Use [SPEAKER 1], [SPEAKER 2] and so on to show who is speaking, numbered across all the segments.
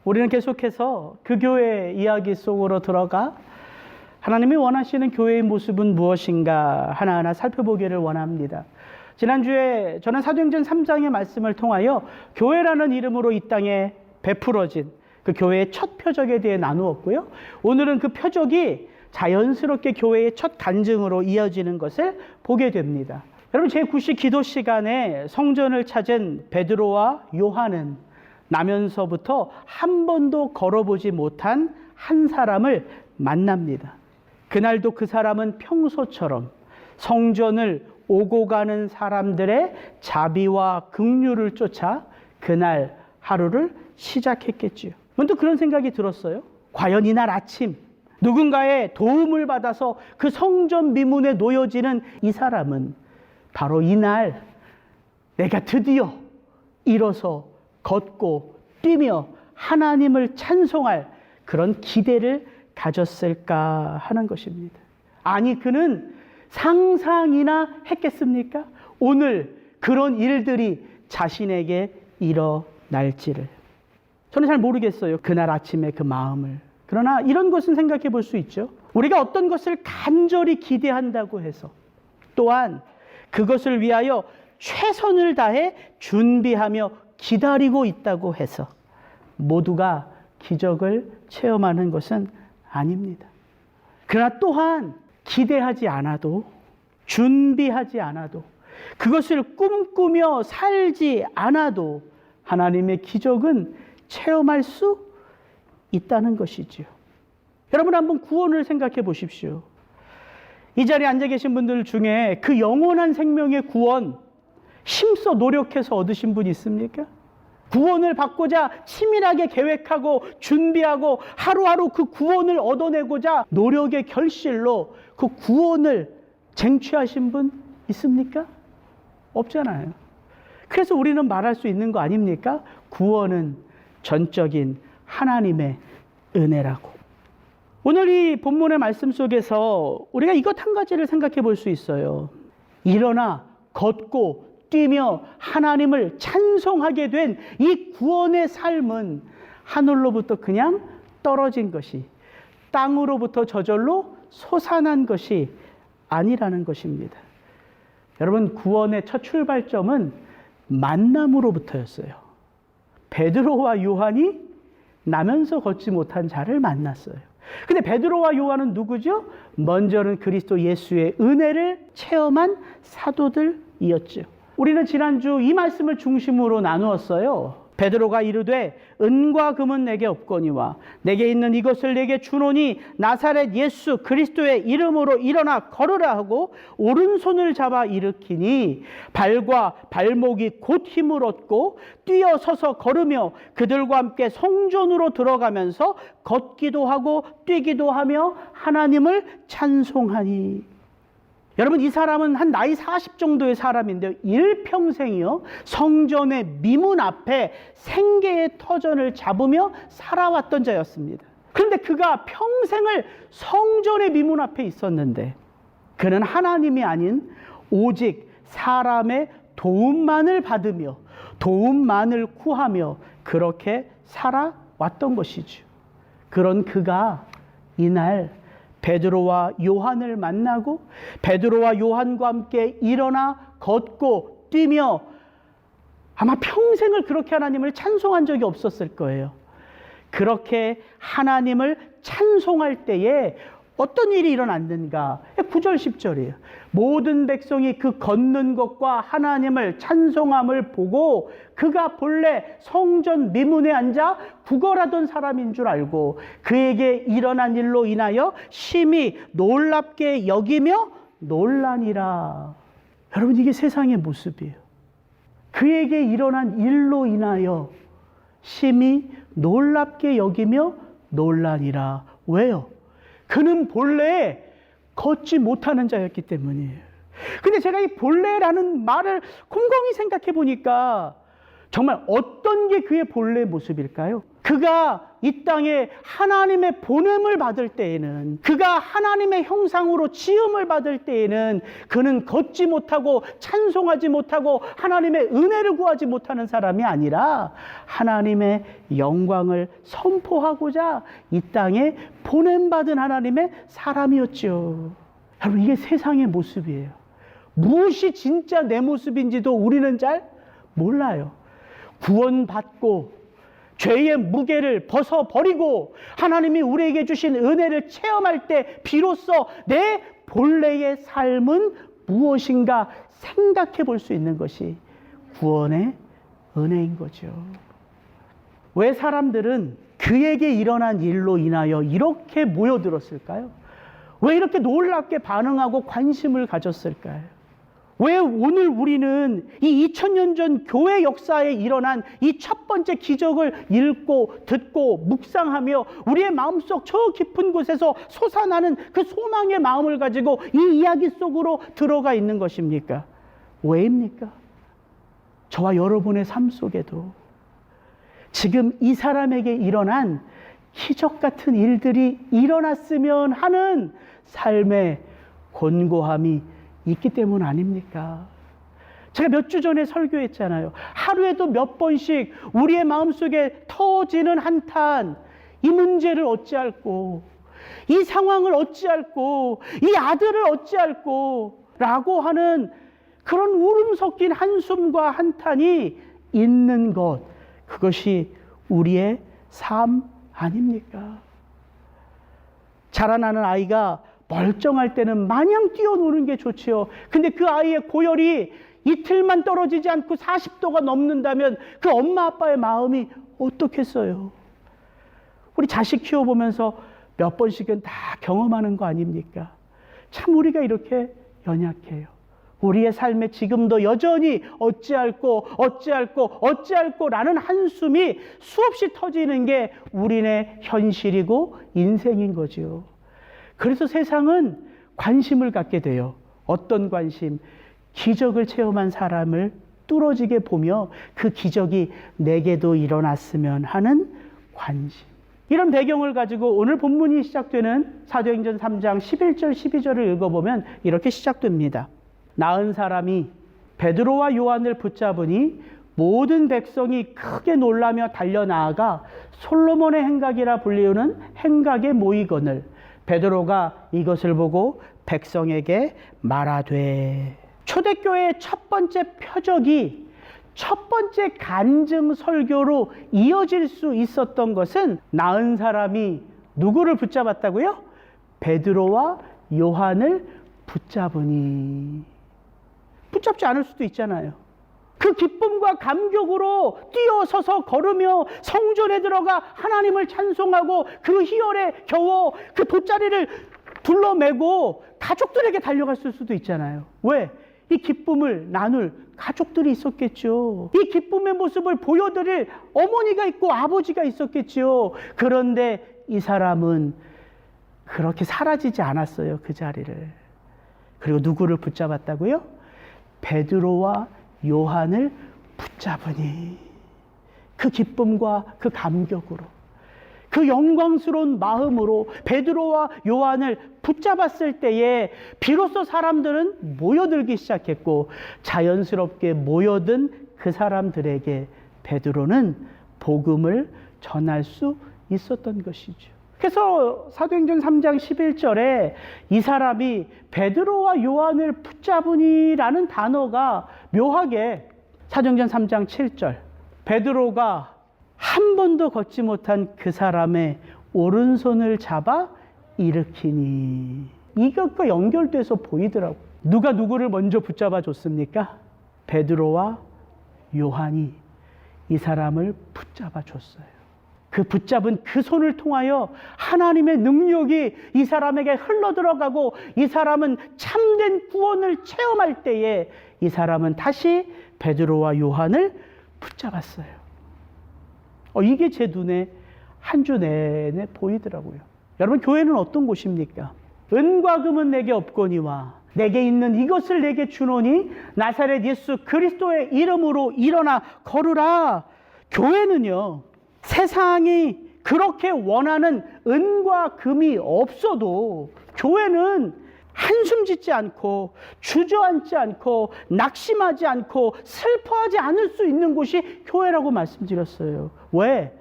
[SPEAKER 1] 우리는 계속해서 그 교회 이야기 속으로 들어가 하나님이 원하시는 교회의 모습은 무엇인가 하나하나 살펴보기를 원합니다. 지난주에 저는 사도행전 3장의 말씀을 통하여 교회라는 이름으로 이 땅에 베풀어진 그 교회의 첫 표적에 대해 나누었고요. 오늘은 그 표적이 자연스럽게 교회의 첫 간증으로 이어지는 것을 보게 됩니다. 여러분, 제9시 기도 시간에 성전을 찾은 베드로와 요한은 나면서부터 한 번도 걸어보지 못한 한 사람을 만납니다. 그날도 그 사람은 평소처럼 성전을 오고 가는 사람들의 자비와 긍휼을 쫓아 그날 하루를 시작했겠지요. 문득 그런 생각이 들었어요. 과연 이날 아침 누군가의 도움을 받아서 그 성전 미문에 놓여지는 이 사람은 바로 이날 내가 드디어 일어서 걷고 뛰며 하나님을 찬송할 그런 기대를 가졌을까 하는 것입니다. 아니, 그는 상상이나 했겠습니까? 오늘 그런 일들이 자신에게 일어날지를. 저는 잘 모르겠어요, 그날 아침에 그 마음을. 그러나 이런 것은 생각해 볼 수 있죠. 우리가 어떤 것을 간절히 기대한다고 해서, 또한 그것을 위하여 최선을 다해 준비하며 기다리고 있다고 해서 모두가 기적을 체험하는 것은 아닙니다. 그러나 또한 기대하지 않아도, 준비하지 않아도, 그것을 꿈꾸며 살지 않아도 하나님의 기적은 체험할 수 있다는 것이지요. 여러분, 한번 구원을 생각해 보십시오. 이 자리에 앉아 계신 분들 중에 그 영원한 생명의 구원 힘써 노력해서 얻으신 분 있습니까? 구원을 받고자 치밀하게 계획하고 준비하고 하루하루 그 구원을 얻어내고자 노력의 결실로 그 구원을 쟁취하신 분 있습니까? 없잖아요. 그래서 우리는 말할 수 있는 거 아닙니까? 구원은 전적인 하나님의 은혜라고. 오늘 이 본문의 말씀 속에서 우리가 이것 한 가지를 생각해 볼 수 있어요. 일어나 걷고 뛰며 하나님을 찬송하게 된 이 구원의 삶은 하늘로부터 그냥 떨어진 것이, 땅으로부터 저절로 솟아난 것이 아니라는 것입니다. 여러분, 구원의 첫 출발점은 만남으로부터였어요. 베드로와 요한이 나면서 걷지 못한 자를 만났어요. 근데 베드로와 요한은 누구죠? 먼저는 그리스도 예수의 은혜를 체험한 사도들이었죠. 우리는 지난주 이 말씀을 중심으로 나누었어요. 베드로가 이르되 은과 금은 내게 없거니와 내게 있는 이것을 내게 주노니 나사렛 예수 그리스도의 이름으로 일어나 걸으라 하고 오른손을 잡아 일으키니 발과 발목이 곧 힘을 얻고 뛰어서서 걸으며 그들과 함께 성전으로 들어가면서 걷기도 하고 뛰기도 하며 하나님을 찬송하니. 여러분, 이 사람은 한 나이 40 정도의 사람인데요, 일평생이요 성전의 미문 앞에 생계의 터전을 잡으며 살아왔던 자였습니다. 그런데 그가 평생을 성전의 미문 앞에 있었는데 그는 하나님이 아닌 오직 사람의 도움만을 받으며 도움만을 구하며 그렇게 살아왔던 것이죠. 그런 그가 이날 베드로와 요한을 만나고 베드로와 요한과 함께 일어나 걷고 뛰며 아마 평생을 그렇게 하나님을 찬송한 적이 없었을 거예요. 그렇게 하나님을 찬송할 때에 어떤 일이 일어났는가? 9절 10절이에요. 모든 백성이 그 걷는 것과 하나님을 찬송함을 보고 그가 본래 성전 미문에 앉아 구걸하던 사람인 줄 알고 그에게 일어난 일로 인하여 심히 놀랍게 여기며 놀라니라. 여러분, 이게 세상의 모습이에요. 그에게 일어난 일로 인하여 심히 놀랍게 여기며 놀라니라. 왜요? 그는 본래 걷지 못하는 자였기 때문이에요. 근데 제가 이 본래라는 말을 곰곰이 생각해 보니까 정말 어떤 게 그의 본래 모습일까요? 그가 이 땅에 하나님의 보냄을 받을 때에는, 그가 하나님의 형상으로 지음을 받을 때에는 그는 걷지 못하고 찬송하지 못하고 하나님의 은혜를 구하지 못하는 사람이 아니라 하나님의 영광을 선포하고자 이 땅에 보냄받은 하나님의 사람이었죠. 여러분, 이게 세상의 모습이에요. 무엇이 진짜 내 모습인지도 우리는 잘 몰라요. 구원받고 죄의 무게를 벗어버리고 하나님이 우리에게 주신 은혜를 체험할 때 비로소 내 본래의 삶은 무엇인가 생각해 볼 수 있는 것이 구원의 은혜인 거죠. 왜 사람들은 그에게 일어난 일로 인하여 이렇게 모여들었을까요? 왜 이렇게 놀랍게 반응하고 관심을 가졌을까요? 왜 오늘 우리는 이 2000년 전 교회 역사에 일어난 이 첫 번째 기적을 읽고 듣고 묵상하며 우리의 마음속 저 깊은 곳에서 솟아나는 그 소망의 마음을 가지고 이 이야기 속으로 들어가 있는 것입니까? 왜입니까? 저와 여러분의 삶 속에도 지금 이 사람에게 일어난 기적 같은 일들이 일어났으면 하는 삶의 권고함이 있기 때문 아닙니까? 제가 몇 주 전에 설교했잖아요. 하루에도 몇 번씩 우리의 마음속에 터지는 한탄, 이 문제를 어찌할꼬, 이 상황을 어찌할꼬, 이 아들을 어찌할꼬 라고 하는 그런 울음 섞인 한숨과 한탄이 있는 것, 그것이 우리의 삶 아닙니까? 자라나는 아이가 멀쩡할 때는 마냥 뛰어노는 게 좋지요. 근데 그 아이의 고열이 이틀만 떨어지지 않고 40도가 넘는다면 그 엄마 아빠의 마음이 어떻겠어요? 우리 자식 키워보면서 몇 번씩은 다 경험하는 거 아닙니까? 참 우리가 이렇게 연약해요. 우리의 삶에 지금도 여전히 어찌할꼬 라는 한숨이 수없이 터지는 게 우리네 현실이고 인생인 거죠. 그래서 세상은 관심을 갖게 돼요. 어떤 관심? 기적을 체험한 사람을 뚫어지게 보며 그 기적이 내게도 일어났으면 하는 관심. 이런 배경을 가지고 오늘 본문이 시작되는 사도행전 3장 11절 12절을 읽어보면 이렇게 시작됩니다. 나은 사람이 베드로와 요한을 붙잡으니 모든 백성이 크게 놀라며 달려나아가 솔로몬의 행각이라 불리우는 행각에 모이거늘 베드로가 이것을 보고 백성에게 말하되. 초대교회의 첫 번째 표적이 첫 번째 간증 설교로 이어질 수 있었던 것은 나은 사람이 누구를 붙잡았다고요? 베드로와 요한을 붙잡으니. 붙잡지 않을 수도 있잖아요. 그 기쁨과 감격으로 뛰어서서 걸으며 성전에 들어가 하나님을 찬송하고 그 희열에 겨워 그 돗자리를 둘러매고 가족들에게 달려갔을 수도 있잖아요. 왜? 이 기쁨을 나눌 가족들이 있었겠죠. 이 기쁨의 모습을 보여드릴 어머니가 있고 아버지가 있었겠죠. 그런데 이 사람은 그렇게 사라지지 않았어요. 그 자리를. 그리고 누구를 붙잡았다고요? 베드로와 요한을 붙잡으니. 그 기쁨과 그 감격으로, 그 영광스러운 마음으로 베드로와 요한을 붙잡았을 때에 비로소 사람들은 모여들기 시작했고, 자연스럽게 모여든 그 사람들에게 베드로는 복음을 전할 수 있었던 것이죠. 그래서 사도행전 3장 11절에 이 사람이 베드로와 요한을 붙잡으니라는 단어가 묘하게 사도행전 3장 7절, 베드로가 한 번도 걷지 못한 그 사람의 오른손을 잡아 일으키니. 이것과 연결돼서 보이더라고요. 누가 누구를 먼저 붙잡아 줬습니까? 베드로와 요한이 이 사람을 붙잡아 줬어요. 그 붙잡은 그 손을 통하여 하나님의 능력이 이 사람에게 흘러들어가고 이 사람은 참된 구원을 체험할 때에 이 사람은 다시 베드로와 요한을 붙잡았어요. 이게 제 눈에 한 주 내내 보이더라고요. 여러분, 교회는 어떤 곳입니까? 은과 금은 내게 없거니와 내게 있는 이것을 내게 주노니 나사렛 예수 그리스도의 이름으로 일어나 걸으라. 교회는요, 세상이 그렇게 원하는 은과 금이 없어도 교회는 한숨 짓지 않고 주저앉지 않고 낙심하지 않고 슬퍼하지 않을 수 있는 곳이 교회라고 말씀드렸어요. 왜?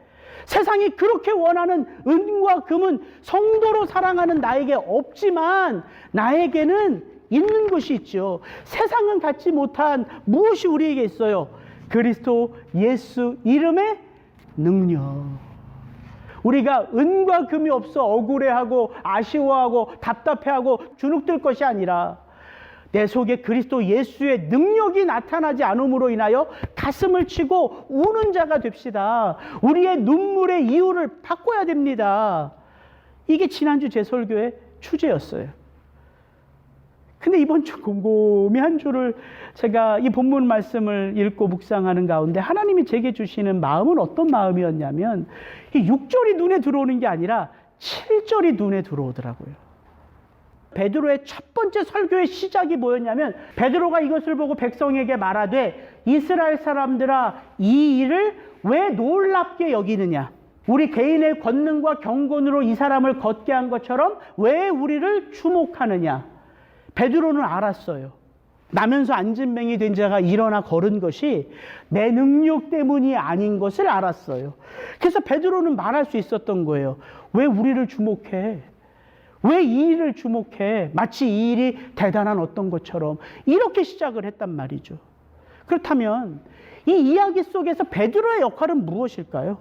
[SPEAKER 1] 세상이 그렇게 원하는 은과 금은 성도로 사랑하는 나에게 없지만 나에게는 있는 것이 있죠. 세상은 갖지 못한 무엇이 우리에게 있어요? 그리스도 예수 이름의 능력. 우리가 은과 금이 없어 억울해하고 아쉬워하고 답답해하고 주눅들 것이 아니라 내 속에 그리스도 예수의 능력이 나타나지 않음으로 인하여 가슴을 치고 우는 자가 됩시다. 우리의 눈물의 이유를 바꿔야 됩니다. 이게 지난주 제 설교의 주제였어요. 근데 이번 주 곰곰이 한 주를 제가 이 본문 말씀을 읽고 묵상하는 가운데 하나님이 제게 주시는 마음은 어떤 마음이었냐면 이 6절이 눈에 들어오는 게 아니라 7절이 눈에 들어오더라고요. 베드로의 첫 번째 설교의 시작이 뭐였냐면 베드로가 이것을 보고 백성에게 말하되 이스라엘 사람들아 이 일을 왜 놀랍게 여기느냐? 우리 개인의 권능과 경건으로 이 사람을 걷게 한 것처럼 왜 우리를 주목하느냐? 베드로는 알았어요. 나면서 앉은 맹이 된 자가 일어나 걸은 것이 내 능력 때문이 아닌 것을 알았어요. 그래서 베드로는 말할 수 있었던 거예요. 왜 우리를 주목해? 왜 이 일을 주목해? 마치 이 일이 대단한 어떤 것처럼 이렇게 시작을 했단 말이죠. 그렇다면 이 이야기 속에서 베드로의 역할은 무엇일까요?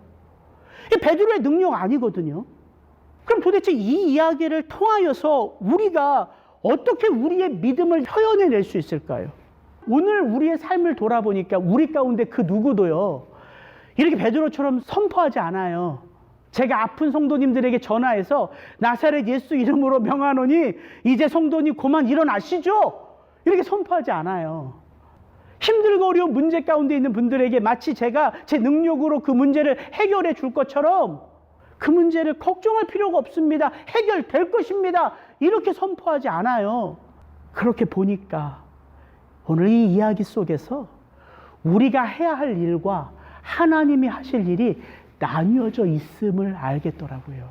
[SPEAKER 1] 이 베드로의 능력 아니거든요. 그럼 도대체 이 이야기를 통하여서 우리가 어떻게 우리의 믿음을 표현해낼 수 있을까요? 오늘 우리의 삶을 돌아보니까 우리 가운데 그 누구도요 이렇게 베드로처럼 선포하지 않아요. 제가 아픈 성도님들에게 전화해서 나사렛 예수 이름으로 명하노니 이제 성도님 그만 일어나시죠 이렇게 선포하지 않아요. 힘들고 어려운 문제 가운데 있는 분들에게 마치 제가 제 능력으로 그 문제를 해결해 줄 것처럼 그 문제를 걱정할 필요가 없습니다. 해결될 것입니다. 이렇게 선포하지 않아요. 그렇게 보니까 오늘 이 이야기 속에서 우리가 해야 할 일과 하나님이 하실 일이 나뉘어져 있음을 알겠더라고요.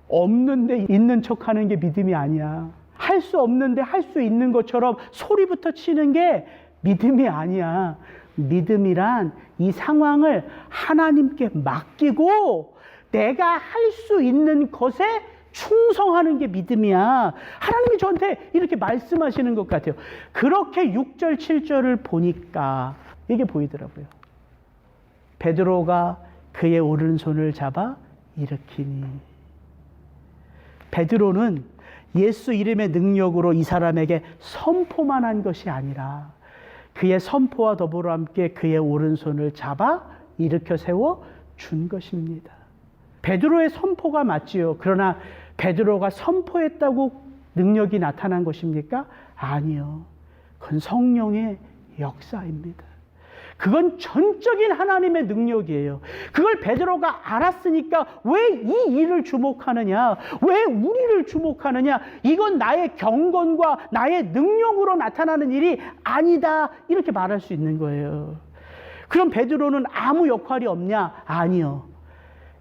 [SPEAKER 1] 없는데 있는 척하는 게 믿음이 아니야. 할 수 없는데 할 수 있는 것처럼 소리부터 치는 게 믿음이 아니야. 믿음이란 이 상황을 하나님께 맡기고 내가 할 수 있는 것에 충성하는 게 믿음이야. 하나님이 저한테 이렇게 말씀하시는 것 같아요. 그렇게 6절, 7절을 보니까 이게 보이더라고요. 베드로가 그의 오른손을 잡아 일으키니. 베드로는 예수 이름의 능력으로 이 사람에게 선포만 한 것이 아니라 그의 선포와 더불어 함께 그의 오른손을 잡아 일으켜 세워 준 것입니다. 베드로의 선포가 맞지요. 그러나 베드로가 선포했다고 능력이 나타난 것입니까? 아니요. 그건 성령의 역사입니다. 그건 전적인 하나님의 능력이에요. 그걸 베드로가 알았으니까 왜 이 일을 주목하느냐? 왜 우리를 주목하느냐? 이건 나의 경건과 나의 능력으로 나타나는 일이 아니다. 이렇게 말할 수 있는 거예요. 그럼 베드로는 아무 역할이 없냐? 아니요.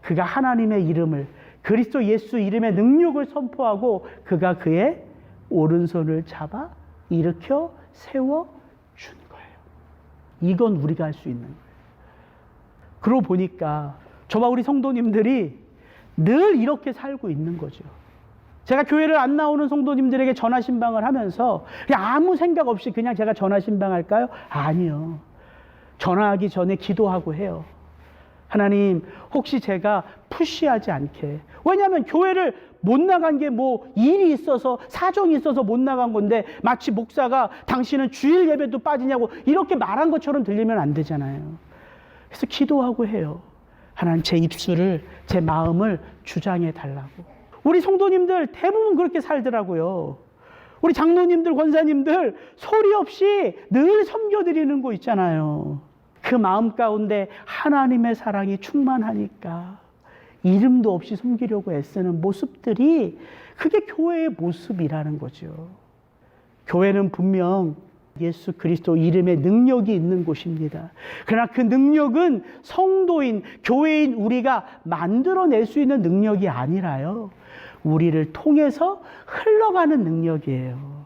[SPEAKER 1] 그가 하나님의 이름을 그리스도 예수 이름의 능력을 선포하고 그가 그의 오른손을 잡아 일으켜 세워 준 거예요. 이건 우리가 할 수 있는 거예요. 그러고 보니까 저와 우리 성도님들이 늘 이렇게 살고 있는 거죠. 제가 교회를 안 나오는 성도님들에게 전화 신방을 하면서 그냥 아무 생각 없이 그냥 제가 전화 신방할까요? 아니요. 전화하기 전에 기도하고 해요. 하나님, 혹시 제가 푸시하지 않게. 왜냐하면 교회를 못 나간 게 뭐 일이 있어서 사정이 있어서 못 나간 건데 마치 목사가 당신은 주일 예배도 빠지냐고 이렇게 말한 것처럼 들리면 안 되잖아요. 그래서 기도하고 해요. 하나님, 제 입술을, 제 마음을 주장해 달라고. 우리 성도님들 대부분 그렇게 살더라고요. 우리 장로님들, 권사님들 소리 없이 늘 섬겨드리는 거 있잖아요. 그 마음 가운데 하나님의 사랑이 충만하니까 이름도 없이 섬기려고 애쓰는 모습들이 그게 교회의 모습이라는 거죠. 교회는 분명 예수 그리스도 이름의 능력이 있는 곳입니다. 그러나 그 능력은 성도인, 교회인 우리가 만들어낼 수 있는 능력이 아니라요, 우리를 통해서 흘러가는 능력이에요.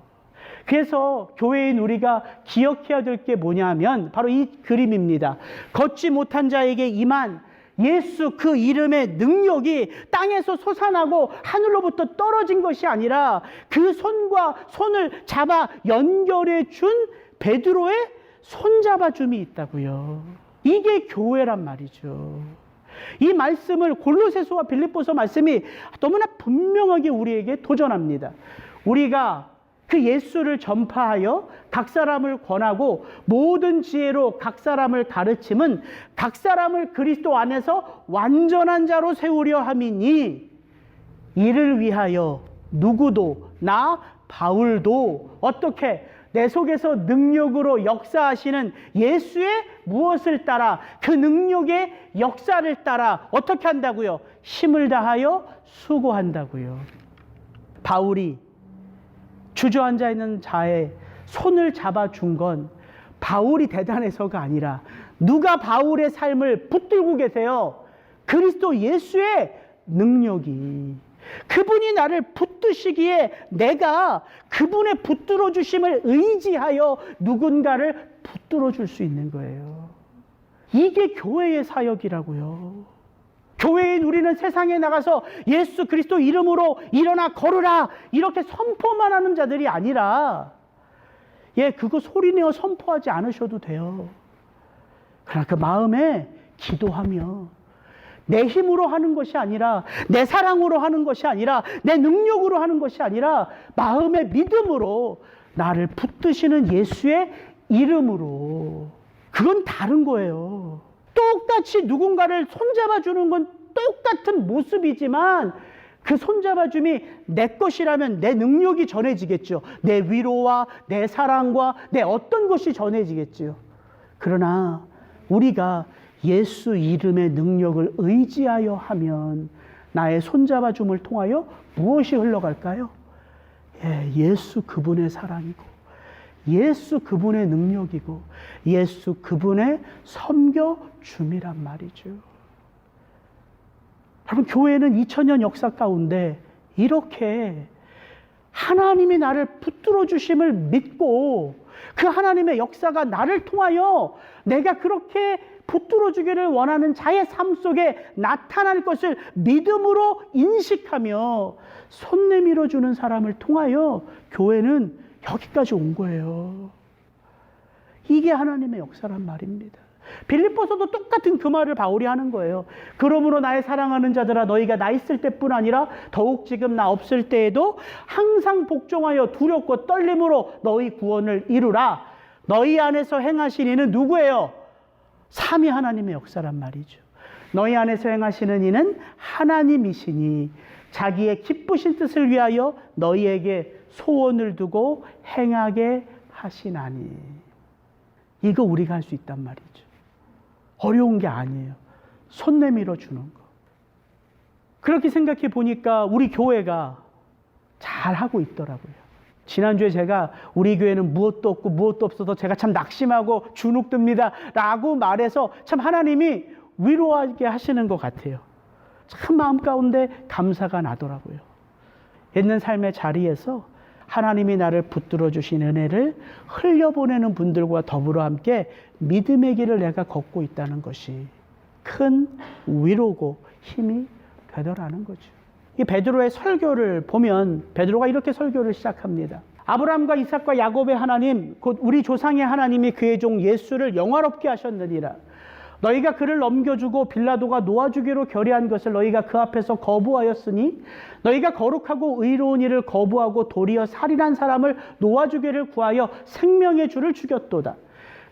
[SPEAKER 1] 그래서 교회인 우리가 기억해야 될 게 뭐냐면 바로 이 그림입니다. 걷지 못한 자에게 임한 예수 그 이름의 능력이 땅에서 솟아나고 하늘로부터 떨어진 것이 아니라 그 손과 손을 잡아 연결해 준 베드로의 손잡아줌이 있다고요. 이게 교회란 말이죠. 이 말씀을 골로새서와 빌립보서 말씀이 너무나 분명하게 우리에게 도전합니다. 우리가 그 예수를 전파하여 각 사람을 권하고 모든 지혜로 각 사람을 가르침은 각 사람을 그리스도 안에서 완전한 자로 세우려 함이니, 이를 위하여 누구도, 나 바울도 어떻게 내 속에서 능력으로 역사하시는 예수의 무엇을 따라, 그 능력의 역사를 따라 어떻게 한다고요? 힘을 다하여 수고한다고요. 바울이 주저앉아 있는 자의 손을 잡아준 건 바울이 대단해서가 아니라 누가 바울의 삶을 붙들고 계세요? 그리스도 예수의 능력이. 그분이 나를 붙드시기에 내가 그분의 붙들어 주심을 의지하여 누군가를 붙들어 줄 수 있는 거예요. 이게 교회의 사역이라고요. 교회인 우리는 세상에 나가서 예수 그리스도 이름으로 일어나 걸으라 이렇게 선포만 하는 자들이 아니라, 그거 소리내어 선포하지 않으셔도 돼요. 그러나 그 마음에 기도하며 내 힘으로 하는 것이 아니라, 내 사랑으로 하는 것이 아니라, 내 능력으로 하는 것이 아니라 마음의 믿음으로 나를 붙드시는 예수의 이름으로. 그건 다른 거예요. 똑같이 누군가를 손잡아주는 건 똑같은 모습이지만 그 손잡아줌이 내 것이라면 내 능력이 전해지겠죠. 내 위로와 내 사랑과 내 어떤 것이 전해지겠죠. 그러나 우리가 예수 이름의 능력을 의지하여 하면 나의 손잡아줌을 통하여 무엇이 흘러갈까요? 예수 그분의 사랑이고, 예수 그분의 능력이고, 예수 그분의 섬겨줌이란 말이죠. 여러분, 교회는 2000년 역사 가운데 이렇게 하나님이 나를 붙들어 주심을 믿고 그 하나님의 역사가 나를 통하여 내가 그렇게 붙들어 주기를 원하는 자의 삶 속에 나타날 것을 믿음으로 인식하며 손 내밀어 주는 사람을 통하여 교회는 여기까지 온 거예요. 이게 하나님의 역사란 말입니다. 빌립보서도 똑같은 그 말을 바울이 하는 거예요. 그러므로 나의 사랑하는 자들아, 너희가 나 있을 때뿐 아니라 더욱 지금 나 없을 때에도 항상 복종하여 두렵고 떨림으로 너희 구원을 이루라. 너희 안에서 행하신 이는 누구예요? 삼위 하나님의 역사란 말이죠. 너희 안에서 행하시는 이는 하나님이시니 자기의 기쁘신 뜻을 위하여 너희에게 소원을 두고 행하게 하시나니. 이거 우리가 할 수 있단 말이죠. 어려운 게 아니에요. 손 내밀어 주는 거. 그렇게 생각해 보니까 우리 교회가 잘하고 있더라고요. 지난주에 제가 우리 교회는 무엇도 없고 무엇도 없어서 제가 참 낙심하고 주눅듭니다 라고 말해서 참 하나님이 위로하게 하시는 것 같아요. 참 마음 가운데 감사가 나더라고요. 있는 삶의 자리에서 하나님이 나를 붙들어 주신 은혜를 흘려보내는 분들과 더불어 함께 믿음의 길을 내가 걷고 있다는 것이 큰 위로고 힘이 되더라는 거죠. 이 베드로의 설교를 보면 베드로가 이렇게 설교를 시작합니다. 아브라함과 이삭과 야곱의 하나님, 곧 우리 조상의 하나님이 그의 종 예수를 영화롭게 하셨느니라. 너희가 그를 넘겨주고 빌라도가 놓아주기로 결의한 것을 너희가 그 앞에서 거부하였으니 너희가 거룩하고 의로운 일을 거부하고 도리어 살인한 사람을 놓아주기를 구하여 생명의 주를 죽였도다.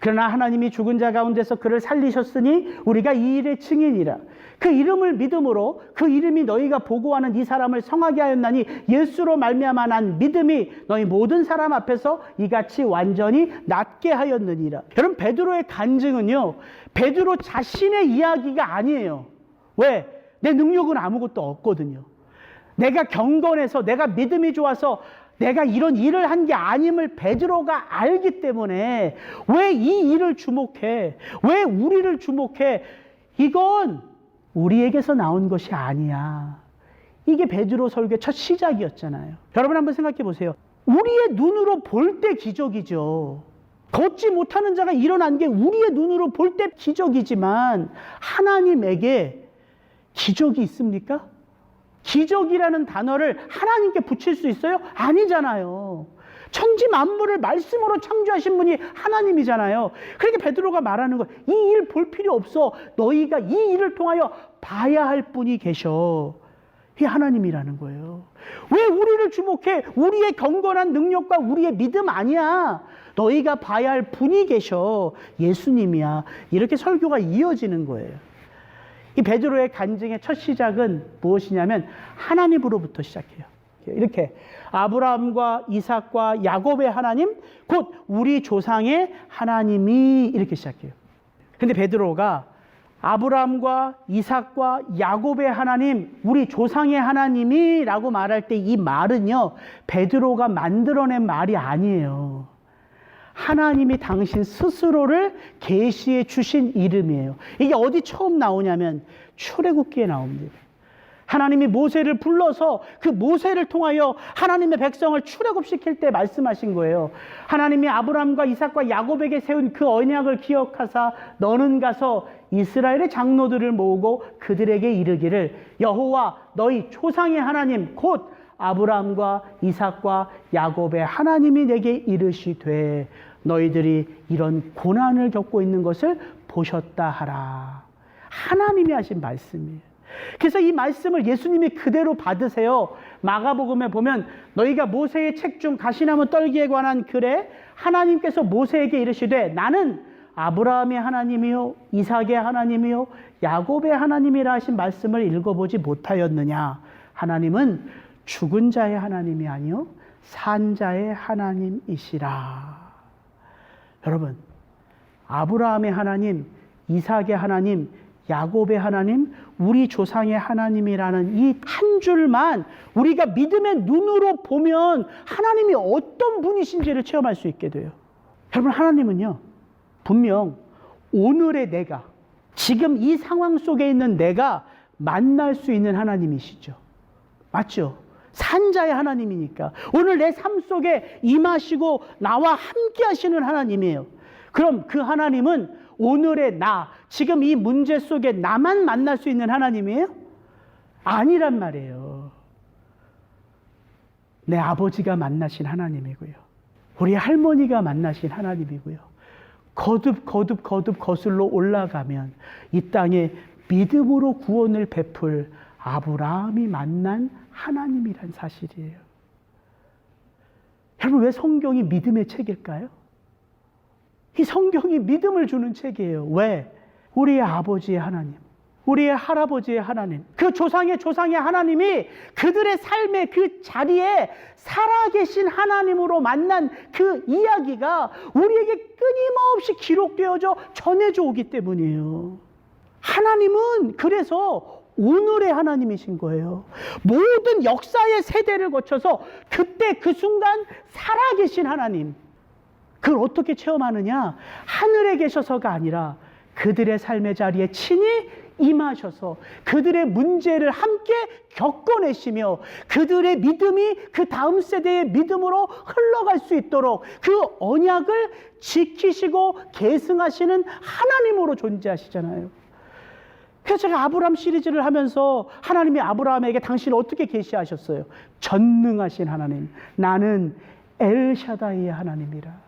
[SPEAKER 1] 그러나 하나님이 죽은 자 가운데서 그를 살리셨으니 우리가 이 일의 증인이라. 그 이름을 믿음으로 그 이름이 너희가 보고하는 이 사람을 성하게 하였나니 예수로 말미암아 난 믿음이 너희 모든 사람 앞에서 이같이 완전히 낫게 하였느니라. 여러분, 베드로의 간증은요, 베드로 자신의 이야기가 아니에요. 왜? 내 능력은 아무것도 없거든요. 내가 경건해서, 내가 믿음이 좋아서 내가 이런 일을 한 게 아님을 베드로가 알기 때문에 왜 이 일을 주목해? 왜 우리를 주목해? 이건 우리에게서 나온 것이 아니야. 이게 베드로 설교의 첫 시작이었잖아요. 여러분 한번 생각해 보세요. 우리의 눈으로 볼 때 기적이죠. 걷지 못하는 자가 일어난 게 우리의 눈으로 볼 때 기적이지만 하나님에게 기적이 있습니까? 기적이라는 단어를 하나님께 붙일 수 있어요? 아니잖아요. 천지 만물을 말씀으로 창조하신 분이 하나님이잖아요. 그러니까 베드로가 말하는 거, 이 일 볼 필요 없어. 너희가 이 일을 통하여 봐야 할 분이 계셔. 이게 하나님이라는 거예요. 왜 우리를 주목해? 우리의 경건한 능력과 우리의 믿음 아니야. 너희가 봐야 할 분이 계셔. 예수님이야. 이렇게 설교가 이어지는 거예요. 이 베드로의 간증의 첫 시작은 무엇이냐면 하나님으로부터 시작해요. 이렇게 아브라함과 이삭과 야곱의 하나님, 곧 우리 조상의 하나님이 이렇게 시작해요. 근데 베드로가 아브라함과 이삭과 야곱의 하나님, 우리 조상의 하나님이 라고 말할 때 이 말은요, 베드로가 만들어낸 말이 아니에요. 하나님이 당신 스스로를 계시해 주신 이름이에요. 이게 어디 처음 나오냐면 출애굽기에 나옵니다. 하나님이 모세를 불러서 그 모세를 통하여 하나님의 백성을 출애굽시킬 때 말씀하신 거예요. 하나님이 아브라함과 이삭과 야곱에게 세운 그 언약을 기억하사 너는 가서 이스라엘의 장로들을 모으고 그들에게 이르기를 여호와 너희 조상의 하나님 곧 아브라함과 이삭과 야곱의 하나님이 내게 이르시되 너희들이 이런 고난을 겪고 있는 것을 보셨다 하라. 하나님이 하신 말씀이에요. 그래서 이 말씀을 예수님이 그대로 받으세요. 마가복음에 보면 너희가 모세의 책 중 가시나무 떨기에 관한 글에 하나님께서 모세에게 이르시되 나는 아브라함의 하나님이요 이삭의 하나님이요 야곱의 하나님이라 하신 말씀을 읽어보지 못하였느냐. 하나님은 죽은 자의 하나님이 아니요 산 자의 하나님이시라. 여러분, 아브라함의 하나님, 이삭의 하나님, 야곱의 하나님, 우리 조상의 하나님이라는 이 한 줄만 우리가 믿음의 눈으로 보면 하나님이 어떤 분이신지를 체험할 수 있게 돼요. 여러분, 하나님은요 분명 오늘의 내가, 지금 이 상황 속에 있는 내가 만날 수 있는 하나님이시죠. 맞죠? 산자의 하나님이니까 오늘 내 삶 속에 임하시고 나와 함께 하시는 하나님이에요. 그럼 그 하나님은 오늘의 나, 지금 이 문제 속에 나만 만날 수 있는 하나님이에요? 아니란 말이에요. 내 아버지가 만나신 하나님이고요. 우리 할머니가 만나신 하나님이고요. 거듭 거슬러 올라가면 이 땅에 믿음으로 구원을 베풀 아브라함이 만난 하나님이란 사실이에요. 여러분, 왜 성경이 믿음의 책일까요? 이 성경이 믿음을 주는 책이에요. 왜? 우리의 아버지의 하나님, 우리의 할아버지의 하나님, 그 조상의 하나님이 그들의 삶의 그 자리에 살아계신 하나님으로 만난 그 이야기가 우리에게 끊임없이 기록되어져 전해져 오기 때문이에요. 하나님은 그래서 오늘의 하나님이신 거예요. 모든 역사의 세대를 거쳐서 그때 그 순간 살아계신 하나님. 그걸 어떻게 체험하느냐? 하늘에 계셔서가 아니라 그들의 삶의 자리에 친히 임하셔서 그들의 문제를 함께 겪어내시며 그들의 믿음이 그 다음 세대의 믿음으로 흘러갈 수 있도록 그 언약을 지키시고 계승하시는 하나님으로 존재하시잖아요. 그래서 제가 아브라함 시리즈를 하면서 하나님이 아브라함에게 당신을 어떻게 계시하셨어요? 전능하신 하나님, 나는 엘샤다이의 하나님이라.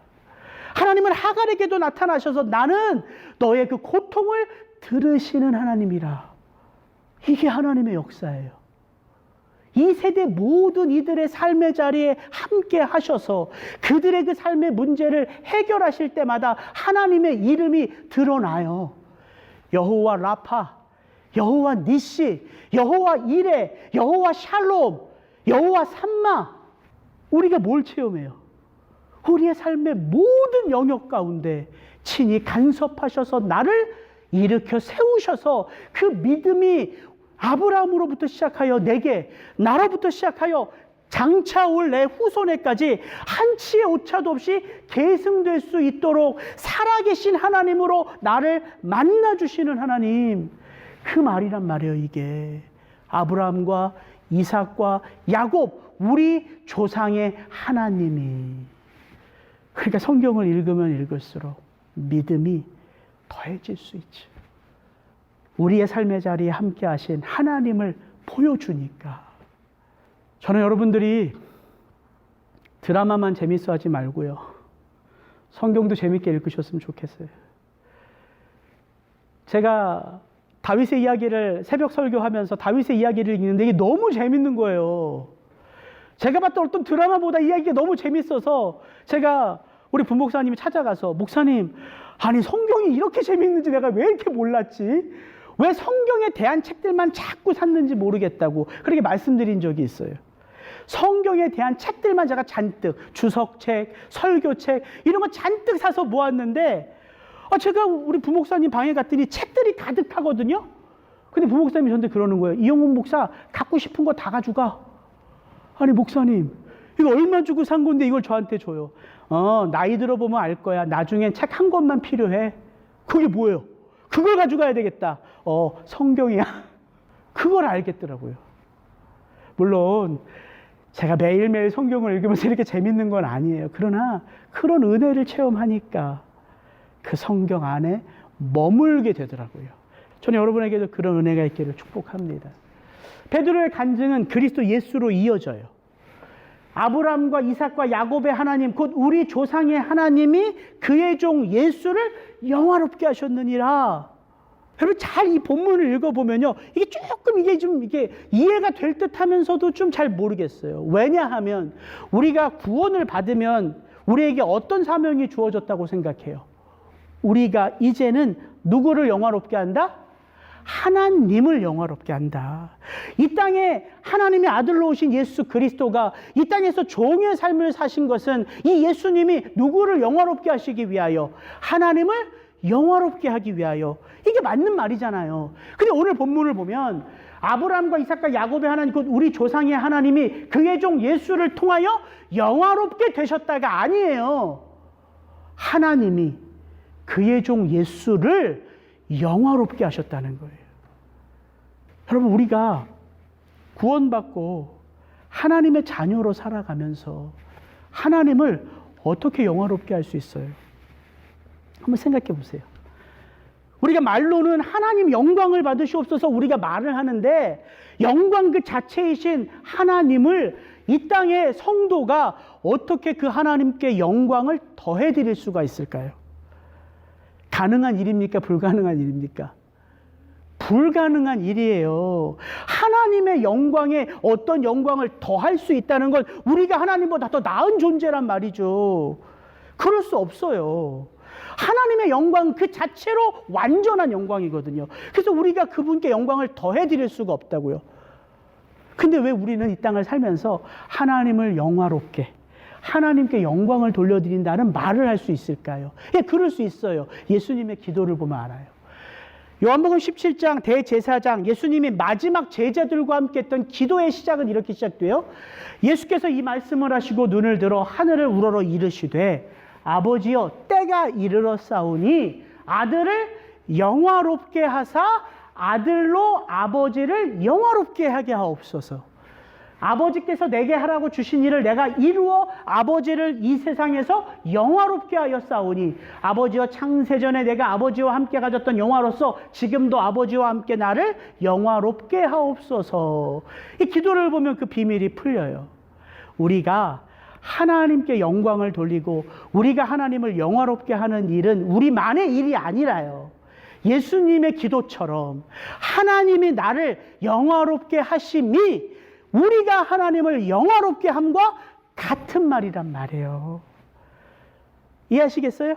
[SPEAKER 1] 하나님은 하갈에게도 나타나셔서 나는 너의 그 고통을 들으시는 하나님이라. 이게 하나님의 역사예요. 이 세대 모든 이들의 삶의 자리에 함께 하셔서 그들의 그 삶의 문제를 해결하실 때마다 하나님의 이름이 드러나요. 여호와 라파, 여호와 니시, 여호와 이레, 여호와 샬롬, 여호와 삼마. 우리가 뭘 체험해요? 우리의 삶의 모든 영역 가운데 친히 간섭하셔서 나를 일으켜 세우셔서 그 믿음이 아브라함으로부터 시작하여 내게, 나로부터 시작하여 장차 올 내 후손에까지 한치의 오차도 없이 계승될 수 있도록 살아계신 하나님으로 나를 만나주시는 하나님. 그 말이란 말이에요, 이게. 아브라함과 이삭과 야곱, 우리 조상의 하나님이. 그러니까 성경을 읽으면 읽을수록 믿음이 더해질 수 있죠. 우리의 삶의 자리에 함께 하신 하나님을 보여주니까. 저는 여러분들이 드라마만 재밌어 하지 말고요, 성경도 재밌게 읽으셨으면 좋겠어요. 제가 다윗의 이야기를 새벽 설교하면서 다윗의 이야기를 읽는데 이게 너무 재밌는 거예요. 제가 봤던 어떤 드라마보다 이야기가 너무 재밌어서 제가 우리 부목사님이 찾아가서, 목사님, 아니 성경이 이렇게 재밌는지 내가 왜 이렇게 몰랐지? 왜 성경에 대한 책들만 자꾸 샀는지 모르겠다고 그렇게 말씀드린 적이 있어요. 성경에 대한 책들만 제가 잔뜩, 주석책, 설교책 이런 거 잔뜩 사서 모았는데, 제가 우리 부목사님 방에 갔더니 책들이 가득하거든요. 근데 부목사님이 저한테 그러는 거예요. 이영훈 목사, 갖고 싶은 거 다 가져가. 아니 목사님, 이거 얼마 주고 산 건데 이걸 저한테 줘요. 나이 들어보면 알 거야. 나중엔 책 한 권만 필요해. 그게 뭐예요? 그걸 가져가야 되겠다. 성경이야. 그걸 알겠더라고요. 물론 제가 매일매일 성경을 읽으면서 이렇게 재밌는 건 아니에요. 그러나 그런 은혜를 체험하니까 그 성경 안에 머물게 되더라고요. 저는 여러분에게도 그런 은혜가 있기를 축복합니다. 베드로의 간증은 그리스도 예수로 이어져요. 아브라함과 이삭과 야곱의 하나님, 곧 우리 조상의 하나님이 그의 종 예수를 영화롭게 하셨느니라. 여러분 잘 이 본문을 읽어보면요, 이게 조금 이게 이해가 될 듯하면서도 좀 잘 모르겠어요. 왜냐하면 우리가 구원을 받으면 우리에게 어떤 사명이 주어졌다고 생각해요? 우리가 이제는 누구를 영화롭게 한다? 하나님을 영화롭게 한다. 이 땅에 하나님의 아들로 오신 예수 그리스도가 이 땅에서 종의 삶을 사신 것은 이 예수님이 누구를 영화롭게 하시기 위하여? 하나님을 영화롭게 하기 위하여. 이게 맞는 말이잖아요. 근데 오늘 본문을 보면 아브라함과 이삭과 야곱의 하나님, 곧 우리 조상의 하나님이 그의 종 예수를 통하여 영화롭게 되셨다가 아니에요. 하나님이 그의 종 예수를 영화롭게 하셨다는 거예요. 여러분, 우리가 구원받고 하나님의 자녀로 살아가면서 하나님을 어떻게 영화롭게 할 수 있어요? 한번 생각해 보세요. 우리가 말로는 하나님 영광을 받으시옵소서 우리가 말을 하는데, 영광 그 자체이신 하나님을 이 땅의 성도가 어떻게 그 하나님께 영광을 더해드릴 수가 있을까요? 가능한 일입니까? 불가능한 일입니까? 불가능한 일이에요. 하나님의 영광에 어떤 영광을 더할 수 있다는 건 우리가 하나님보다 더 나은 존재란 말이죠. 그럴 수 없어요. 하나님의 영광 그 자체로 완전한 영광이거든요. 그래서 우리가 그분께 영광을 더해드릴 수가 없다고요. 근데 왜 우리는 이 땅을 살면서 하나님을 영화롭게, 하나님께 영광을 돌려드린다는 말을 할 수 있을까요? 예, 그럴 수 있어요. 예수님의 기도를 보면 알아요. 요한복음 17장 대제사장, 예수님이 마지막 제자들과 함께 했던 기도의 시작은 이렇게 시작돼요. 예수께서 이 말씀을 하시고 눈을 들어 하늘을 우러러 이르시되, 아버지여, 때가 이르렀사오니 아들을 영화롭게 하사 아들로 아버지를 영화롭게 하게 하옵소서. 아버지께서 내게 하라고 주신 일을 내가 이루어 아버지를 이 세상에서 영화롭게 하였사오니, 아버지와 창세전에 내가 아버지와 함께 가졌던 영화로서 지금도 아버지와 함께 나를 영화롭게 하옵소서. 이 기도를 보면 그 비밀이 풀려요. 우리가 하나님께 영광을 돌리고 우리가 하나님을 영화롭게 하는 일은 우리만의 일이 아니라요. 예수님의 기도처럼 하나님이 나를 영화롭게 하심이 우리가 하나님을 영화롭게 함과 같은 말이란 말이에요. 이해하시겠어요?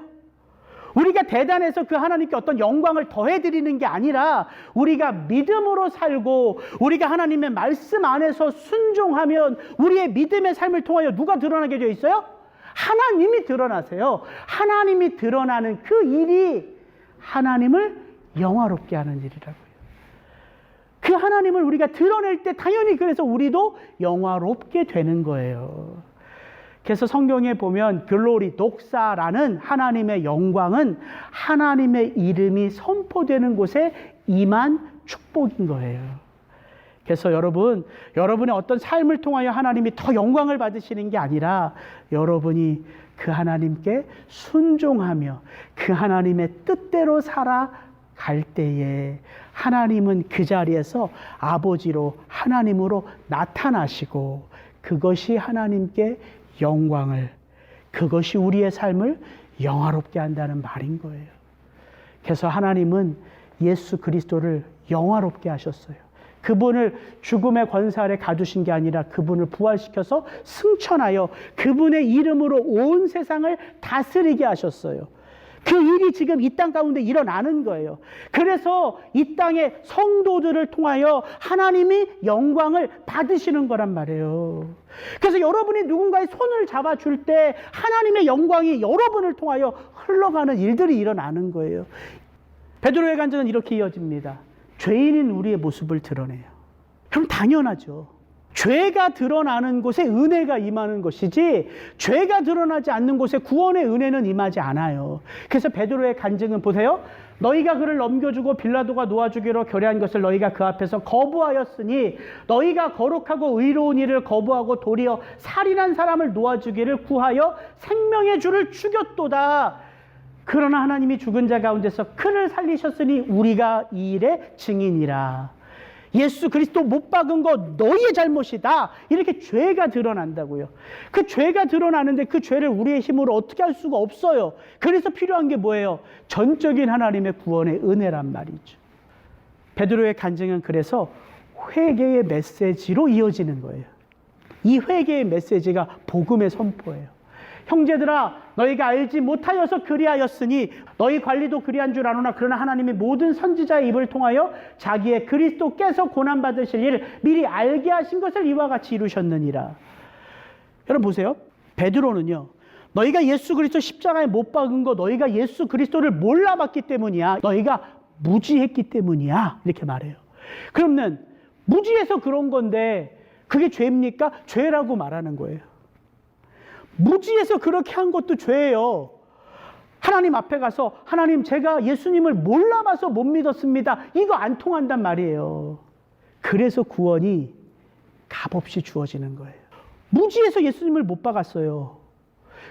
[SPEAKER 1] 우리가 대단해서 그 하나님께 어떤 영광을 더해드리는 게 아니라, 우리가 믿음으로 살고 우리가 하나님의 말씀 안에서 순종하면 우리의 믿음의 삶을 통하여 누가 드러나게 되어 있어요? 하나님이 드러나세요. 하나님이 드러나는 그 일이 하나님을 영화롭게 하는 일이라고요. 그 하나님을 우리가 드러낼 때 당연히 그래서 우리도 영화롭게 되는 거예요. 그래서 성경에 보면 글로리, 독사라는 하나님의 영광은 하나님의 이름이 선포되는 곳에 임한 축복인 거예요. 그래서 여러분의 어떤 삶을 통하여 하나님이 더 영광을 받으시는 게 아니라 여러분이 그 하나님께 순종하며 그 하나님의 뜻대로 살아갈 때에 하나님은 그 자리에서 아버지로 하나님으로 나타나시고 그것이 하나님께 그것이 우리의 삶을 영화롭게 한다는 말인 거예요. 그래서 하나님은 예수 그리스도를 영화롭게 하셨어요. 그분을 죽음의 권세 아래 가두신 게 아니라 그분을 부활시켜서 승천하여 그분의 이름으로 온 세상을 다스리게 하셨어요. 그 일이 지금 이 땅 가운데 일어나는 거예요. 그래서 이 땅의 성도들을 통하여 하나님이 영광을 받으시는 거란 말이에요. 그래서 여러분이 누군가의 손을 잡아줄 때 하나님의 영광이 여러분을 통하여 흘러가는 일들이 일어나는 거예요. 베드로의 간증은 이렇게 이어집니다. 죄인인 우리의 모습을 드러내요. 그럼 당연하죠. 죄가 드러나는 곳에 은혜가 임하는 것이지 죄가 드러나지 않는 곳에 구원의 은혜는 임하지 않아요. 그래서 베드로의 간증은 보세요. 너희가 그를 넘겨주고 빌라도가 놓아주기로 결의한 것을 너희가 그 앞에서 거부하였으니 너희가 거룩하고 의로운 일을 거부하고 도리어 살인한 사람을 놓아주기를 구하여 생명의 주를 죽였도다. 그러나 하나님이 죽은 자 가운데서 그를 살리셨으니 우리가 이 일의 증인이라. 예수 그리스도 못 박은 거 너희의 잘못이다. 이렇게 죄가 드러난다고요. 그 죄가 드러나는데 그 죄를 우리의 힘으로 어떻게 할 수가 없어요. 그래서 필요한 게 뭐예요? 전적인 하나님의 구원의 은혜란 말이죠. 베드로의 간증은 그래서 회개의 메시지로 이어지는 거예요. 이 회개의 메시지가 복음의 선포예요. 형제들아 너희가 알지 못하여서 그리하였으니 너희 관리도 그리한 줄 아노나 그러나 하나님이 모든 선지자의 입을 통하여 자기의 그리스도께서 고난받으실 일을 미리 알게 하신 것을 이와 같이 이루셨느니라. 여러분 보세요. 베드로는요. 너희가 예수 그리스도 십자가에 못 박은 거 너희가 예수 그리스도를 몰라봤기 때문이야. 너희가 무지했기 때문이야. 이렇게 말해요. 그러면 무지해서 그런 건데 그게 죄입니까? 죄라고 말하는 거예요. 무지해서 그렇게 한 것도 죄예요. 하나님 앞에 가서 하나님 제가 예수님을 몰라봐서 못 믿었습니다. 이거 안 통한단 말이에요. 그래서 구원이 값없이 주어지는 거예요. 무지해서 예수님을 못 박았어요.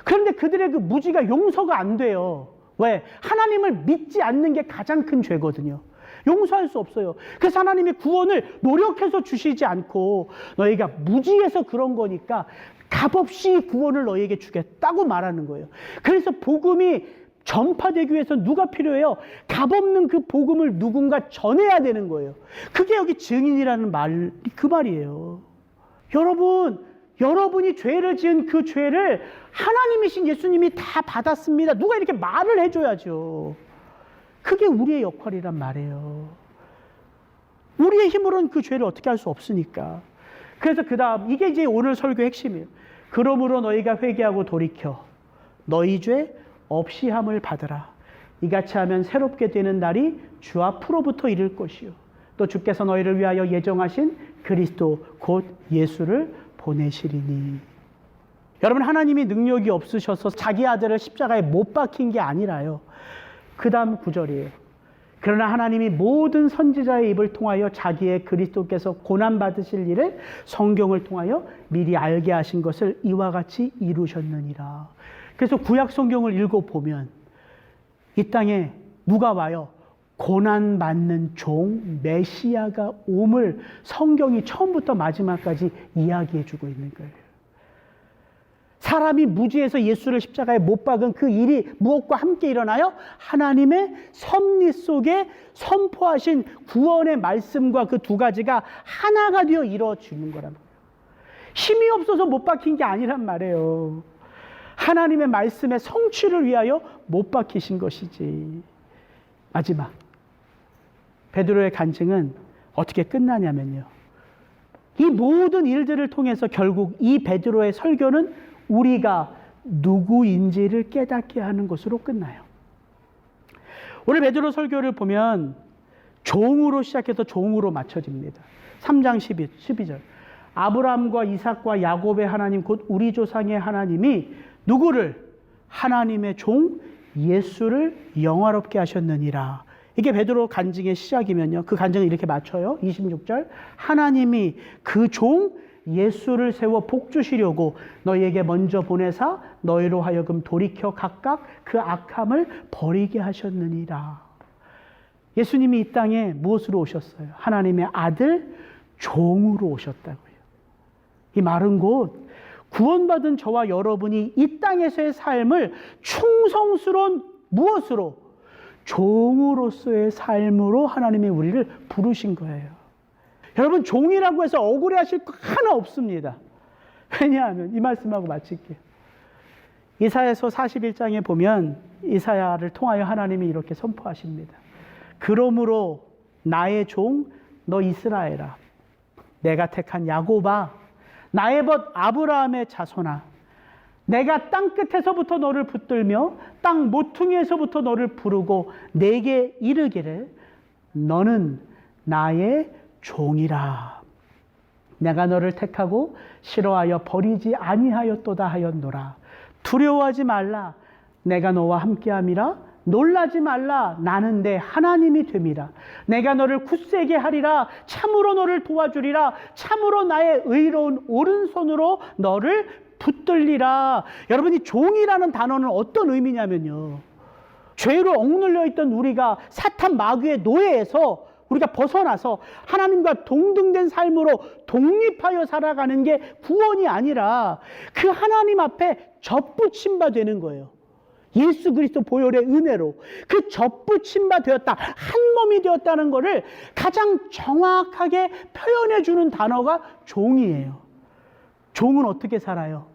[SPEAKER 1] 그런데 그들의 그 무지가 용서가 안 돼요. 왜? 하나님을 믿지 않는 게 가장 큰 죄거든요. 용서할 수 없어요. 그래서 하나님이 구원을 노력해서 주시지 않고 너희가 무지해서 그런 거니까 값없이 구원을 너희에게 주겠다고 말하는 거예요. 그래서 복음이 전파되기 위해서 누가 필요해요? 값없는 그 복음을 누군가 전해야 되는 거예요. 그게 여기 증인이라는 말, 그 말이에요. 여러분이 죄를 지은 그 죄를 하나님이신 예수님이 다 받았습니다. 누가 이렇게 말을 해줘야죠. 그게 우리의 역할이란 말이에요. 우리의 힘으로는 그 죄를 어떻게 할 수 없으니까. 그래서 그 다음 이게 이제 오늘 설교의 핵심이에요. 그러므로 너희가 회개하고 돌이켜 너희 죄 없이 함을 받으라. 이같이 하면 새롭게 되는 날이 주 앞으로부터 이를 것이요 또 주께서 너희를 위하여 예정하신 그리스도 곧 예수를 보내시리니. 여러분 하나님이 능력이 없으셔서 자기 아들을 십자가에 못 박힌 게 아니라요. 그 다음 구절이에요. 그러나 하나님이 모든 선지자의 입을 통하여 자기의 그리스도께서 고난받으실 일을 성경을 통하여 미리 알게 하신 것을 이와 같이 이루셨느니라. 그래서 구약 성경을 읽어보면 이 땅에 누가 와요? 고난받는 종 메시아가 옴을 성경이 처음부터 마지막까지 이야기해주고 있는 거예요. 사람이 무지해서 예수를 십자가에 못 박은 그 일이 무엇과 함께 일어나요? 하나님의 섭리 속에 선포하신 구원의 말씀과 그 두 가지가 하나가 되어 이루어지는 거란 말이에요. 힘이 없어서 못 박힌 게 아니란 말이에요. 하나님의 말씀의 성취를 위하여 못 박히신 것이지. 마지막 베드로의 간증은 어떻게 끝나냐면요. 이 모든 일들을 통해서 결국 이 베드로의 설교는 우리가 누구인지를 깨닫게 하는 것으로 끝나요. 오늘 베드로 설교를 보면 종으로 시작해서 종으로 맞춰집니다. 3장 12절. 아브라함과 이삭과 야곱의 하나님 곧 우리 조상의 하나님이 누구를? 하나님의 종 예수를 영화롭게 하셨느니라. 이게 베드로 간증의 시작이면요. 그 간증을 이렇게 맞춰요. 26절. 하나님이 그 종 예수를 세워 복 주시려고 너희에게 먼저 보내사 너희로 하여금 돌이켜 각각 그 악함을 버리게 하셨느니라. 예수님이 이 땅에 무엇으로 오셨어요? 하나님의 아들 종으로 오셨다고요. 이 말은 곧 구원받은 저와 여러분이 이 땅에서의 삶을 충성스러운 무엇으로? 종으로서의 삶으로 하나님이 우리를 부르신 거예요. 여러분, 종이라고 해서 억울해하실 거 하나 없습니다. 왜냐하면 이 말씀하고 마칠게요. 이사야서 41장에 보면 이사야를 통하여 하나님이 이렇게 선포하십니다. 그러므로 나의 종 너 이스라엘아, 내가 택한 야곱아, 나의 벗 아브라함의 자손아, 내가 땅 끝에서부터 너를 붙들며 땅 모퉁이에서부터 너를 부르고 내게 이르기를 너는 나의 종이라. 내가 너를 택하고 싫어하여 버리지 아니하였도다 하였노라. 두려워하지 말라. 내가 너와 함께함이라. 놀라지 말라. 나는 내 하나님이 됨이라. 내가 너를 굳세게 하리라. 참으로 너를 도와주리라. 참으로 나의 의로운 오른손으로 너를 붙들리라. 여러분, 이 종이라는 단어는 어떤 의미냐면요, 죄로 억눌려 있던 우리가 사탄 마귀의 노예에서 우리가 벗어나서 하나님과 동등된 삶으로 독립하여 살아가는 게 구원이 아니라 그 하나님 앞에 접붙임 바 되는 거예요. 예수 그리스도 보혈의 은혜로 그 접붙임 바 되었다, 한 몸이 되었다는 것을 가장 정확하게 표현해 주는 단어가 종이에요. 종은 어떻게 살아요?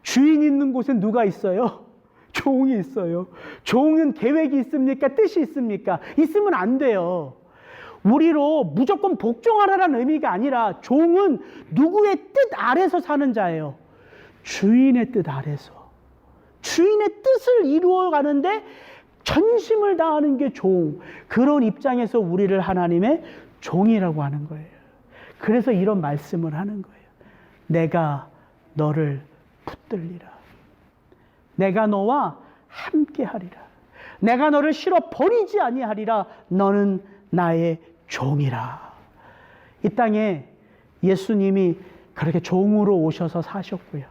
[SPEAKER 1] 주인 있는 곳엔 누가 있어요? 종이 있어요. 종은 계획이 있습니까? 뜻이 있습니까? 있으면 안 돼요. 우리로 무조건 복종하라는 의미가 아니라 종은 누구의 뜻 아래서 사는 자예요. 주인의 뜻 아래서. 주인의 뜻을 이루어가는데 전심을 다하는 게 종. 그런 입장에서 우리를 하나님의 종이라고 하는 거예요. 그래서 이런 말씀을 하는 거예요. 내가 너를 붙들리라. 내가 너와 함께하리라. 내가 너를 실어 버리지 아니하리라. 너는 나의 종이라. 이 땅에 예수님이 그렇게 종으로 오셔서 사셨고요.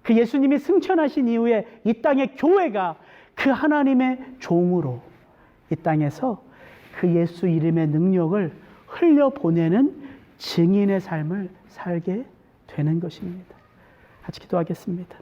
[SPEAKER 1] 그 예수님이 승천하신 이후에 이 땅의 교회가 그 하나님의 종으로 이 땅에서 그 예수 이름의 능력을 흘려보내는 증인의 삶을 살게 되는 것입니다. 같이 기도하겠습니다.